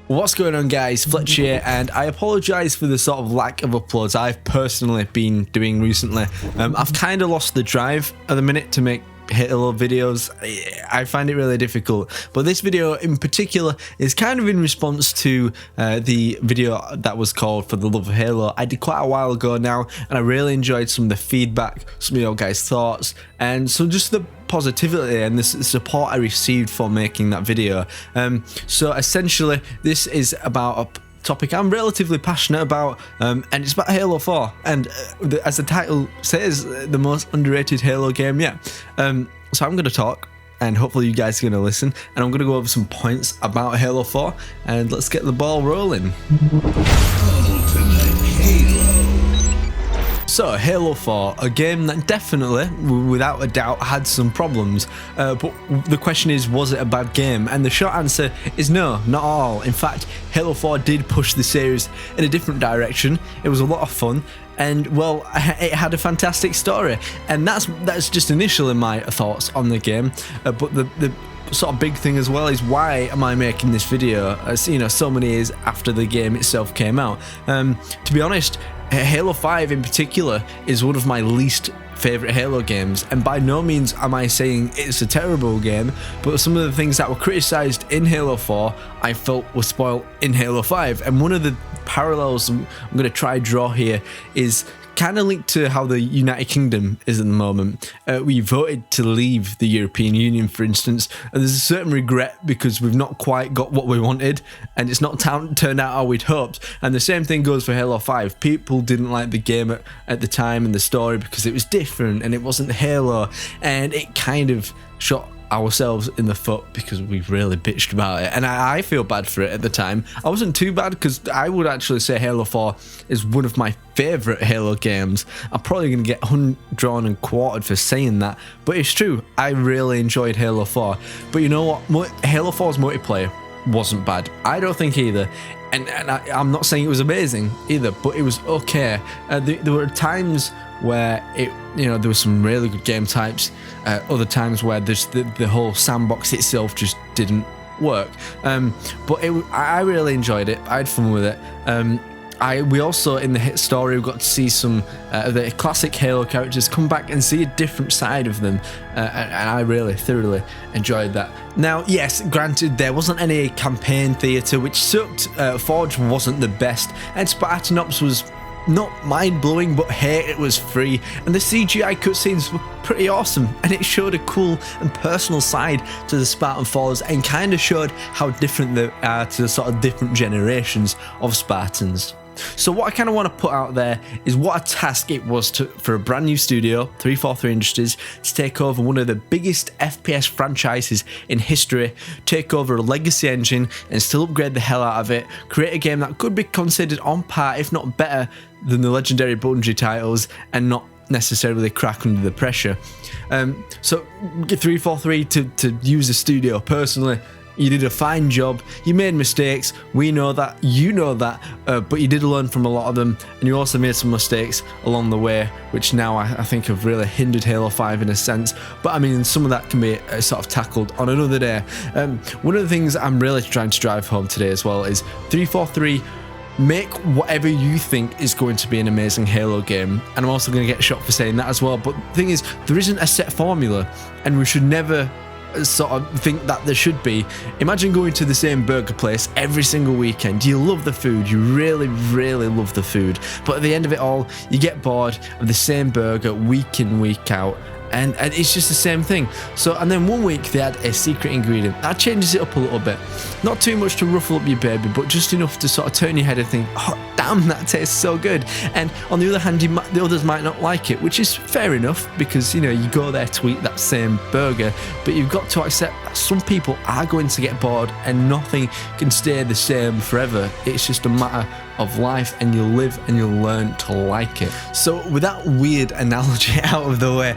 What's going on, guys? Fletch here, and I apologise for the sort of lack of uploads I've personally been doing recently. I've kind of lost the drive at the minute to make Halo videos. I find it really difficult, but this video in particular is kind of in response to the video that was called For the Love of Halo. I did quite a while ago now, and I really enjoyed some of the feedback, some of your guys' thoughts, and so just the positivity and the support I received for making that video. So essentially this is about a topic I'm relatively passionate about, and it's about Halo 4, and as the title says, the most underrated Halo game yet. So I'm going to talk, and hopefully you guys are going to listen, and I'm going to go over some points about Halo 4, and let's get the ball rolling. So, Halo 4, a game that definitely, without a doubt, had some problems, but the question is, was it a bad game? And the short answer is no, not all. In fact, Halo 4 did push the series in a different direction. It was a lot of fun, and well, it had a fantastic story, and that's just initially my thoughts on the game. But the sort of big thing as well is, why am I making this video, as you know, so many years after the game itself came out? To be honest, Halo 5 in particular is one of my least favourite Halo games, and by no means am I saying it's a terrible game, but some of the things that were criticised in Halo 4 I felt were spoiled in Halo 5, and one of the parallels I'm going to try draw here is kind of linked to how the United Kingdom is at the moment. We voted to leave the European Union, for instance, and there's a certain regret because we've not quite got what we wanted, and it's not turned out how we'd hoped. And the same thing goes for Halo 5. People didn't like the game at the time and the story because it was different and it wasn't Halo, and it kind of shot ourselves in the foot because we really bitched about it, and I feel bad for it at the time. I wasn't too bad because I would actually say Halo 4 is one of my favourite Halo games. I'm probably going to get drawn and quartered for saying that, but it's true. I really enjoyed Halo 4, but you know what? Halo 4's multiplayer wasn't bad. I don't think either. And I'm not saying it was amazing either, but it was okay. There were times where there were some really good game types, other times where the whole sandbox itself just didn't work. But I really enjoyed it. I had fun with it. We also, in the hit story, we got to see some the classic Halo characters come back and see a different side of them, and I really thoroughly enjoyed that. Now, yes, granted, there wasn't any campaign theatre, which sucked. Forge wasn't the best, and Spartanops was not mind-blowing, but hey, it was free, and the CGI cutscenes were pretty awesome, and it showed a cool and personal side to the Spartan Force, and kind of showed how different they are to the sort of different generations of Spartans. So what I kind of want to put out there is what a task it was for a brand new studio, 343 Industries, to take over one of the biggest FPS franchises in history, take over a legacy engine and still upgrade the hell out of it, create a game that could be considered on par, if not better, than the legendary Bungie titles, and not necessarily crack under the pressure. So 343 to use the studio personally, you did a fine job. You made mistakes. We know that. You know that. But you did learn from a lot of them. And you also made some mistakes along the way, which now I think have really hindered Halo 5 in a sense. But I mean, some of that can be sort of tackled on another day. One of the things I'm really trying to drive home today as well is 343. Make whatever you think is going to be an amazing Halo game. And I'm also going to get shot for saying that as well. But the thing is, there isn't a set formula, and we should never sort of think that there should be. Imagine going to the same burger place every single weekend. You love the food, you really love the food, but at the end of it all, you get bored of the same burger week in, week out, and it's just the same thing. So, and then one week they add a secret ingredient that changes it up a little bit, not too much to ruffle up your baby, but just enough to sort of turn your head and think, oh damn, that tastes so good. And on the other hand, the others might not like it, which is fair enough, because you go there to eat that same burger, but you've got to accept that some people are going to get bored and nothing can stay the same forever. It's just a matter of life, and you'll live and you'll learn to like it. So with that weird analogy out of the way,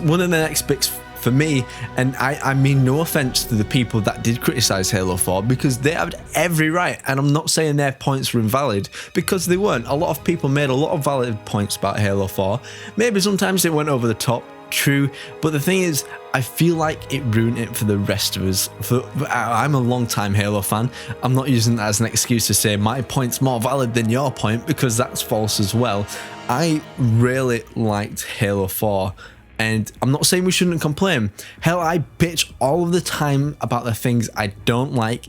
one of the next bits for me, and I mean no offense to the people that did criticize Halo 4, because they had every right, and I'm not saying their points were invalid, because they weren't. A lot of people made a lot of valid points about Halo 4. Maybe sometimes they went over the top, true, but the thing is, I feel like it ruined it for the rest of us. I'm a long-time Halo fan. I'm not using that as an excuse to say my point's more valid than your point, because that's false as well. I really liked Halo 4, and I'm not saying we shouldn't complain. Hell, I bitch all of the time about the things I don't like,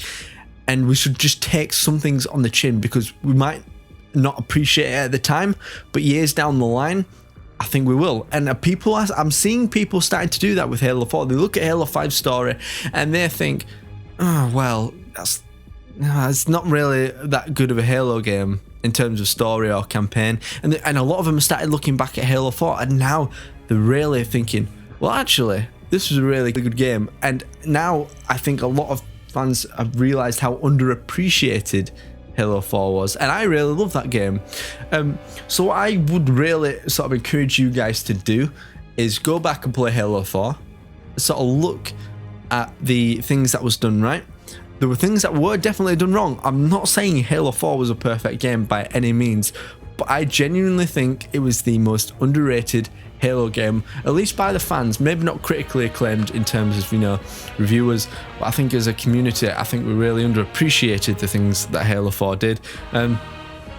and we should just take some things on the chin, because we might not appreciate it at the time, but years down the line, I think we will. And I'm seeing people starting to do that with Halo 4. They look at Halo 5 story and they think, oh, well, it's not really that good of a Halo game in terms of story or campaign. And a lot of them started looking back at Halo 4, and now they're really thinking, well, actually, this was a really good game. And now I think a lot of fans have realized how underappreciated Halo 4 was, and I really love that game. So what I would really sort of encourage you guys to do is go back and play Halo 4, sort of look at the things that was done right. There were things that were definitely done wrong. I'm not saying Halo 4 was a perfect game by any means, but I genuinely think it was the most underrated Halo game, at least by the fans. Maybe not critically acclaimed in terms of, you know, reviewers, but I think as a community, I think we really underappreciated the things that Halo 4 did. And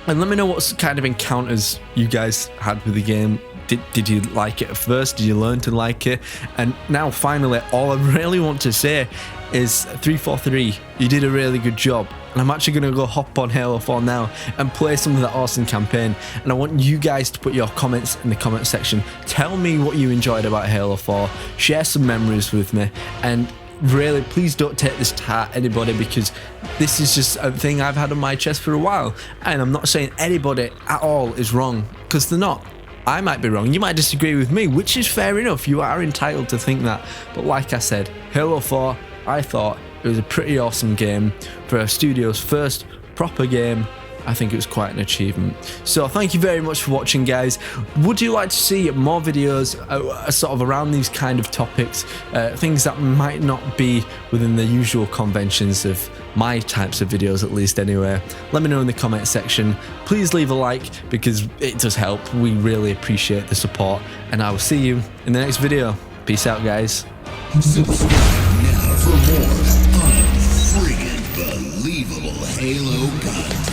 let me know what kind of encounters you guys had with the game. Did you like it at first? Did you learn to like it? And now finally, all I really want to say is 343, you did a really good job. And I'm actually going to go hop on Halo 4 now and play some of that awesome campaign. And I want you guys to put your comments in the comment section. Tell me what you enjoyed about Halo 4. Share some memories with me. And really, please don't take this to heart, anybody, because this is just a thing I've had on my chest for a while. And I'm not saying anybody at all is wrong, because they're not. I might be wrong, you might disagree with me, which is fair enough. You are entitled to think that. But like I said, Halo 4, I thought it was a pretty awesome game. For a studio's first proper game, I think it was quite an achievement. So thank you very much for watching, guys. Would you like to see more videos sort of around these kind of topics, things that might not be within the usual conventions of my types of videos, at least anyway? Let me know in the comment section. Please leave a like, because it does help. We really appreciate the support, and I will see you in the next video. Peace out, guys. Subscribe now for more unfreaking believable Halo content.